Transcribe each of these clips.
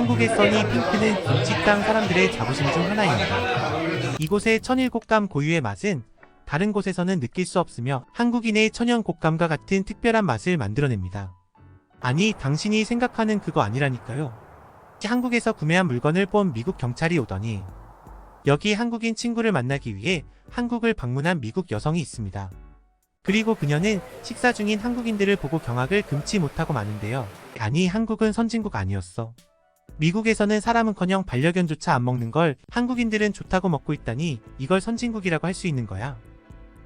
한국의 써니 핑크는 김치 땅 사람들의 자부심 중 하나입니다. 이곳의 천일곶감 고유의 맛은 다른 곳에서는 느낄 수 없으며 한국인의 천연곶감과 같은 특별한 맛을 만들어냅니다. 아니, 당신이 생각하는 그거 아니라니까요. 한국에서 구매한 물건을 본 미국 경찰이 오더니 여기 한국인 친구를 만나기 위해 한국을 방문한 미국 여성이 있습니다. 그리고 그녀는 식사 중인 한국인들을 보고 경악을 금치 못하고 마는데요. 아니, 한국은 선진국 아니었어. 미국에서는 사람은커녕 반려견조차 안 먹는 걸 한국인들은 좋다고 먹고 있다니 이걸 선진국이라고 할 수 있는 거야.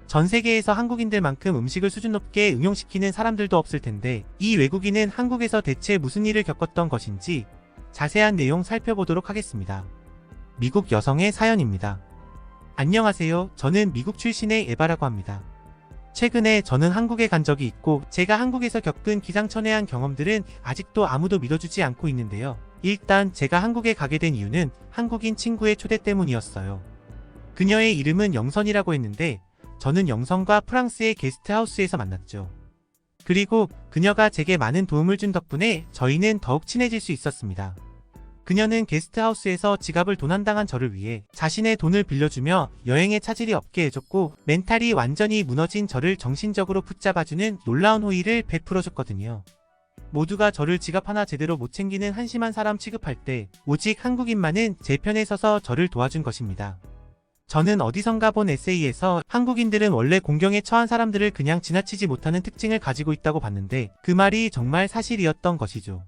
전 세계에서 한국인들만큼 음식을 수준 높게 응용시키는 사람들도 없을 텐데 이 외국인은 한국에서 대체 무슨 일을 겪었던 것인지 자세한 내용 살펴보도록 하겠습니다. 미국 여성의 사연입니다. 안녕하세요. 저는 미국 출신의 에바라고 합니다. 최근에 저는 한국에 간 적이 있고 제가 한국에서 겪은 기상천외한 경험들은 아직도 아무도 믿어주지 않고 있는데요. 일단 제가 한국에 가게 된 이유는 한국인 친구의 초대 때문이었어요. 그녀의 이름은 영선이라고 했는데 저는 영선과 프랑스의 게스트하우스에서 만났죠. 그리고 그녀가 제게 많은 도움을 준 덕분에 저희는 더욱 친해질 수 있었습니다. 그녀는 게스트하우스에서 지갑을 도난당한 저를 위해 자신의 돈을 빌려주며 여행에 차질이 없게 해줬고 멘탈이 완전히 무너진 저를 정신적으로 붙잡아주는 놀라운 호의를 베풀어줬거든요. 모두가 저를 지갑 하나 제대로 못 챙기는 한심한 사람 취급할 때 오직 한국인만은 제 편에 서서 저를 도와준 것입니다. 저는 어디선가 본 에세이에서 한국인들은 원래 공경에 처한 사람들을 그냥 지나치지 못하는 특징을 가지고 있다고 봤는데 그 말이 정말 사실이었던 것이죠.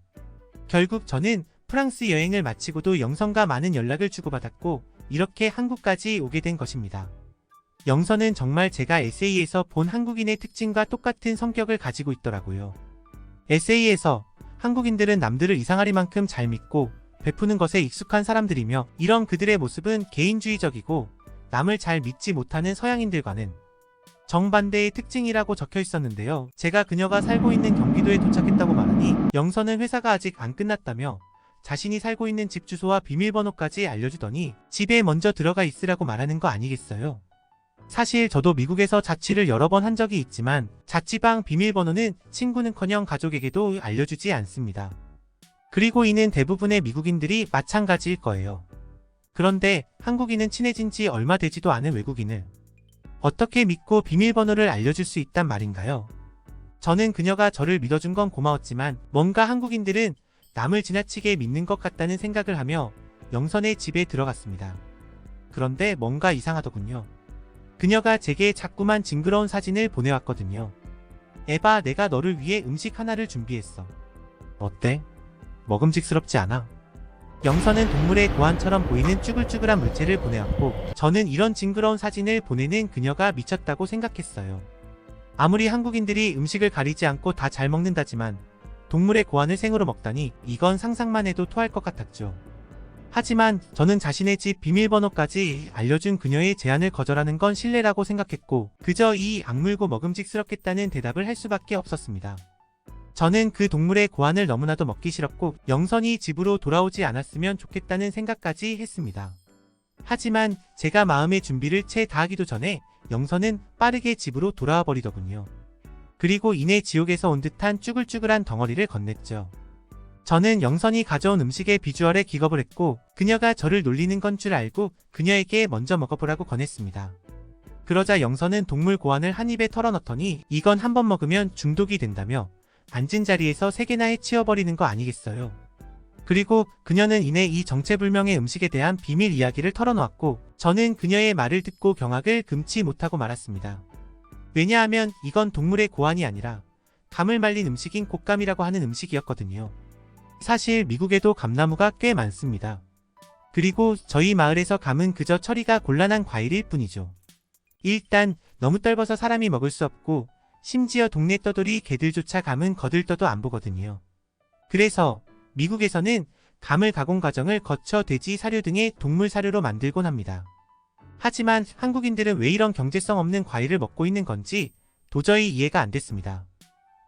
결국 저는 프랑스 여행을 마치고도 영선과 많은 연락을 주고받았고 이렇게 한국까지 오게 된 것입니다. 영선은 정말 제가 에세이에서 본 한국인의 특징과 똑같은 성격을 가지고 있더라고요. 에세이에서 한국인들은 남들을 이상하리만큼 잘 믿고 베푸는 것에 익숙한 사람들이며 이런 그들의 모습은 개인주의적이고 남을 잘 믿지 못하는 서양인들과는 정반대의 특징이라고 적혀 있었는데요. 제가 그녀가 살고 있는 경기도에 도착했다고 말하니 영선은 회사가 아직 안 끝났다며 자신이 살고 있는 집 주소와 비밀번호까지 알려주더니 집에 먼저 들어가 있으라고 말하는 거 아니겠어요? 사실 저도 미국에서 자취를 여러 번 한 적이 있지만 자취방 비밀번호는 친구는커녕 가족에게도 알려주지 않습니다. 그리고 이는 대부분의 미국인들이 마찬가지일 거예요. 그런데 한국인은 친해진 지 얼마 되지도 않은 외국인을 어떻게 믿고 비밀번호를 알려줄 수 있단 말인가요? 저는 그녀가 저를 믿어준 건 고마웠지만 뭔가 한국인들은 남을 지나치게 믿는 것 같다는 생각을 하며 영선의 집에 들어갔습니다. 그런데 뭔가 이상하더군요. 그녀가 제게 자꾸만 징그러운 사진을 보내왔거든요. 에바, 내가 너를 위해 음식 하나를 준비했어. 어때? 먹음직스럽지 않아? 영선은 동물의 고환처럼 보이는 쭈글쭈글한 물체를 보내왔고 저는 이런 징그러운 사진을 보내는 그녀가 미쳤다고 생각했어요. 아무리 한국인들이 음식을 가리지 않고 다 잘 먹는다지만 동물의 고환을 생으로 먹다니 이건 상상만 해도 토할 것 같았죠. 하지만 저는 자신의 집 비밀번호까지 알려준 그녀의 제안을 거절하는 건 실례라고 생각했고 그저 이 악물고 먹음직스럽겠다는 대답을 할 수밖에 없었습니다. 저는 그 동물의 고환을 너무나도 먹기 싫었고 영선이 집으로 돌아오지 않았으면 좋겠다는 생각까지 했습니다. 하지만 제가 마음의 준비를 채 다하기도 전에 영선은 빠르게 집으로 돌아와 버리더군요. 그리고 이내 지옥에서 온 듯한 쭈글쭈글한 덩어리를 건넸죠. 저는 영선이 가져온 음식의 비주얼에 기겁을 했고 그녀가 저를 놀리는 건 줄 알고 그녀에게 먼저 먹어보라고 권했습니다. 그러자 영선은 동물 고환을 한 입에 털어넣더니 이건 한 번 먹으면 중독이 된다며 앉은 자리에서 3개나 해치워버리는 거 아니겠어요. 그리고 그녀는 이내 이 정체불명의 음식에 대한 비밀 이야기를 털어놓았고 저는 그녀의 말을 듣고 경악을 금치 못하고 말았습니다. 왜냐하면 이건 동물의 고환이 아니라 감을 말린 음식인 곶감이라고 하는 음식이었거든요. 사실 미국에도 감나무가 꽤 많습니다. 그리고 저희 마을에서 감은 그저 처리가 곤란한 과일일 뿐이죠. 일단 너무 떫어서 사람이 먹을 수 없고 심지어 동네 떠돌이 개들조차 감은 거들떠도 안 보거든요. 그래서 미국에서는 감을 가공 과정을 거쳐 돼지 사료 등의 동물 사료로 만들곤 합니다. 하지만 한국인들은 왜 이런 경제성 없는 과일을 먹고 있는 건지 도저히 이해가 안 됐습니다.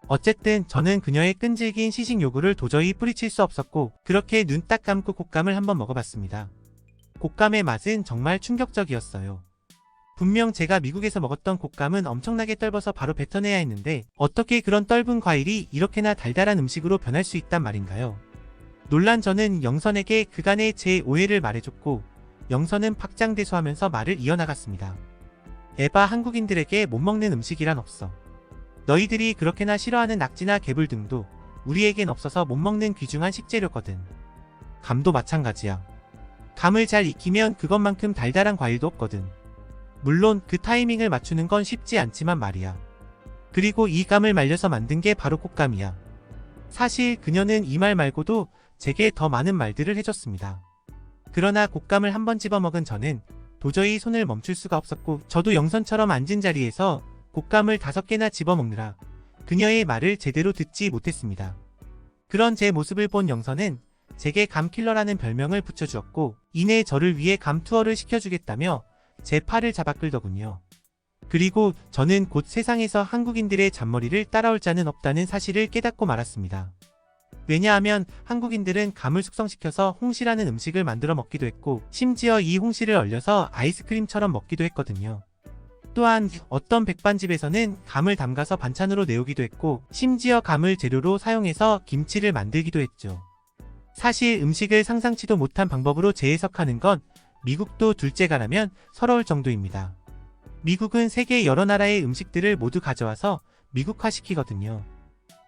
어쨌든 저는 그녀의 끈질긴 시식 요구를 도저히 뿌리칠 수 없었고 그렇게 눈 딱 감고 곶감을 한번 먹어봤습니다. 곶감의 맛은 정말 충격적이었어요. 분명 제가 미국에서 먹었던 곶감은 엄청나게 떫어서 바로 뱉어내야 했는데 어떻게 그런 떫은 과일이 이렇게나 달달한 음식으로 변할 수 있단 말인가요? 놀란 저는 영선에게 그간의 제 오해를 말해줬고 영선은 박장대소하면서 말을 이어나갔습니다. 에바, 한국인들에게 못 먹는 음식이란 없어. 너희들이 그렇게나 싫어하는 낙지나 개불 등도 우리에겐 없어서 못 먹는 귀중한 식재료거든. 감도 마찬가지야. 감을 잘 익히면 그것만큼 달달한 과일도 없거든. 물론 그 타이밍을 맞추는 건 쉽지 않지만 말이야. 그리고 이 감을 말려서 만든 게 바로 곶감이야. 사실 그녀는 이 말 말고도 제게 더 많은 말들을 해줬습니다. 그러나 곶감을 한번 집어먹은 저는 도저히 손을 멈출 수가 없었고 저도 영선처럼 앉은 자리에서 곶감을 5개나 집어먹느라 그녀의 말을 제대로 듣지 못했습니다. 그런 제 모습을 본 영선은 제게 감킬러라는 별명을 붙여주었고 이내 저를 위해 감투어를 시켜주겠다며 제 팔을 잡아 끌더군요. 그리고 저는 곧 세상에서 한국인들의 잔머리를 따라올 자는 없다는 사실을 깨닫고 말았습니다. 왜냐하면 한국인들은 감을 숙성시켜서 홍시라는 음식을 만들어 먹기도 했고 심지어 이 홍시를 얼려서 아이스크림처럼 먹기도 했거든요. 또한 어떤 백반집에서는 감을 담가서 반찬으로 내오기도 했고 심지어 감을 재료로 사용해서 김치를 만들기도 했죠. 사실 음식을 상상치도 못한 방법으로 재해석하는 건 미국도 둘째가라면 서러울 정도입니다. 미국은 세계 여러 나라의 음식들을 모두 가져와서 미국화시키거든요.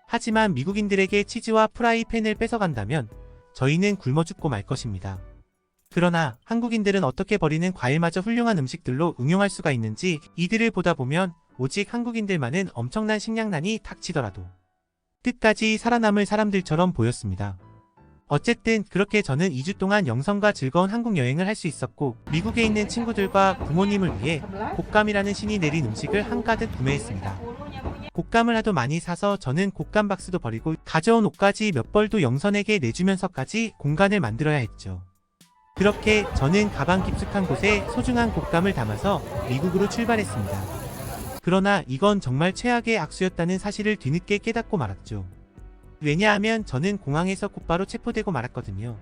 하지만 미국인들에게 치즈와 프라이팬을 뺏어간다면 저희는 굶어 죽고 말 것입니다. 그러나 한국인들은 어떻게 버리는 과일마저 훌륭한 음식들로 응용할 수가 있는지 이들을 보다 보면 오직 한국인들만은 엄청난 식량난이 닥치더라도 끝까지 살아남을 사람들처럼 보였습니다. 어쨌든 그렇게 저는 2주 동안 영선과 즐거운 한국 여행을 할 수 있었고 미국에 있는 친구들과 부모님을 위해 곶감이라는 신이 내린 음식을 한가득 구매했습니다. 곶감을 하도 많이 사서 저는 곶감 박스도 버리고 가져온 옷까지 몇 벌도 영선에게 내주면서까지 공간을 만들어야 했죠. 그렇게 저는 가방 깊숙한 곳에 소중한 곶감을 담아서 미국으로 출발했습니다. 그러나 이건 정말 최악의 악수였다는 사실을 뒤늦게 깨닫고 말았죠. 왜냐하면 저는 공항에서 곧바로 체포되고 말았거든요.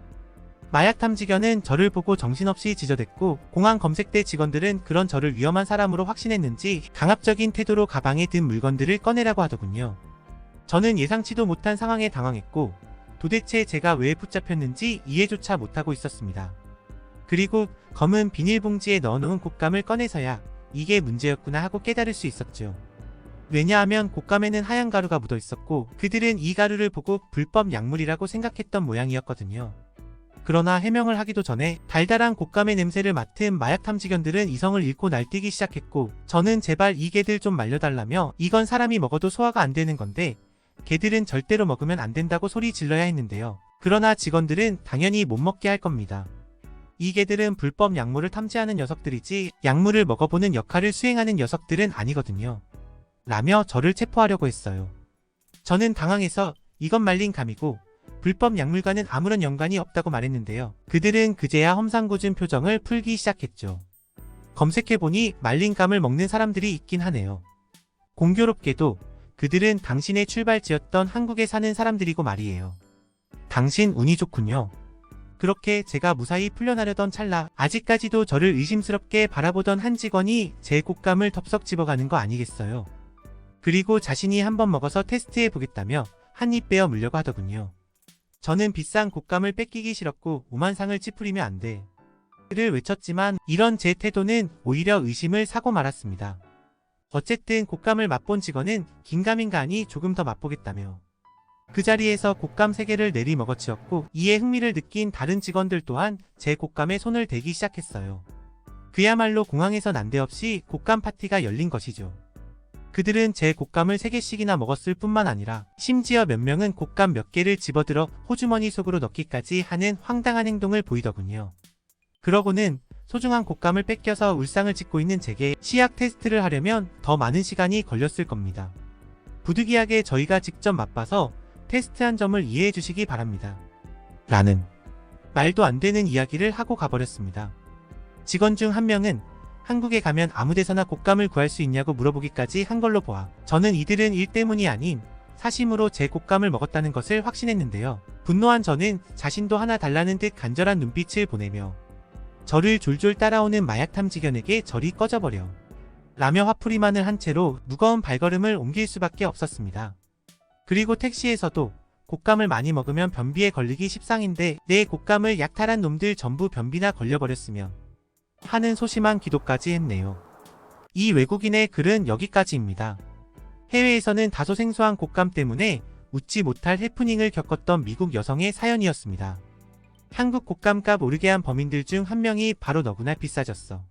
마약 탐지견은 저를 보고 정신없이 지저댔고 공항 검색대 직원들은 그런 저를 위험한 사람으로 확신했는지 강압적인 태도로 가방에 든 물건들을 꺼내라고 하더군요. 저는 예상치도 못한 상황에 당황했고 도대체 제가 왜 붙잡혔는지 이해조차 못하고 있었습니다. 그리고 검은 비닐봉지에 넣어놓은 곶감을 꺼내서야 이게 문제였구나 하고 깨달을 수 있었죠. 왜냐하면 곶감에는 하얀 가루가 묻어 있었고 그들은 이 가루를 보고 불법 약물이라고 생각했던 모양이었거든요. 그러나 해명을 하기도 전에 달달한 곶감의 냄새를 맡은 마약 탐지견들은 이성을 잃고 날뛰기 시작했고 저는 제발 이 개들 좀 말려달라며 이건 사람이 먹어도 소화가 안 되는 건데 개들은 절대로 먹으면 안 된다고 소리 질러야 했는데요. 그러나 직원들은 당연히 못 먹게 할 겁니다. 이 개들은 불법 약물을 탐지하는 녀석들이지 약물을 먹어보는 역할을 수행하는 녀석들은 아니거든요. 라며 저를 체포하려고 했어요. 저는 당황해서 이건 말린 감이고 불법 약물과는 아무런 연관이 없다고 말했는데요. 그들은 그제야 험상궂은 표정을 풀기 시작했죠. 검색해보니 말린 감을 먹는 사람들이 있긴 하네요. 공교롭게도 그들은 당신의 출발지였던 한국에 사는 사람들이고 말이에요. 당신 운이 좋군요. 그렇게 제가 무사히 풀려나려던 찰나 아직까지도 저를 의심스럽게 바라보던 한 직원이 제 곶감을 덥석 집어가는 거 아니겠어요. 그리고 자신이 한번 먹어서 테스트해보겠다며 한 입 빼어 물려고 하더군요. 저는 비싼 곶감을 뺏기기 싫었고 오만상을 찌푸리며 안 돼. 를 외쳤지만 이런 제 태도는 오히려 의심을 사고 말았습니다. 어쨌든 곶감을 맛본 직원은 긴가민가 하니 조금 더 맛보겠다며 그 자리에서 곶감 3개를 내리 먹어치웠고 이에 흥미를 느낀 다른 직원들 또한 제 곶감에 손을 대기 시작했어요. 그야말로 공항에서 난데없이 곶감 파티가 열린 것이죠. 그들은 제 곶감을 3개씩이나 먹었을 뿐만 아니라 심지어 몇 명은 곶감 몇 개를 집어들어 호주머니 속으로 넣기까지 하는 황당한 행동을 보이더군요. 그러고는 소중한 곶감을 뺏겨서 울상을 짓고 있는 제게 시약 테스트를 하려면 더 많은 시간이 걸렸을 겁니다. 부득이하게 저희가 직접 맛봐서 테스트한 점을 이해해 주시기 바랍니다. 라는 말도 안 되는 이야기를 하고 가버렸습니다. 직원 중 한 명은 한국에 가면 아무데서나 곶감을 구할 수 있냐고 물어보기까지 한 걸로 보아 저는 이들은 일 때문이 아닌 사심으로 제 곶감을 먹었다는 것을 확신했는데요. 분노한 저는 자신도 하나 달라는 듯 간절한 눈빛을 보내며 저를 졸졸 따라오는 마약 탐지견에게 저리 꺼져버려 라며 화풀이만을 한 채로 무거운 발걸음을 옮길 수밖에 없었습니다. 그리고 택시에서도 곶감을 많이 먹으면 변비에 걸리기 십상인데 내 곶감을 약탈한 놈들 전부 변비나 걸려버렸으며 하는 소심한 기도까지 했네요. 이 외국인의 글은 여기까지입니다. 해외에서는 다소 생소한 곶감 때문에 웃지 못할 해프닝을 겪었던 미국 여성의 사연이었습니다. 한국 곶감값 오르게 한 범인들 중 한 명이 바로 너구나 비싸졌어.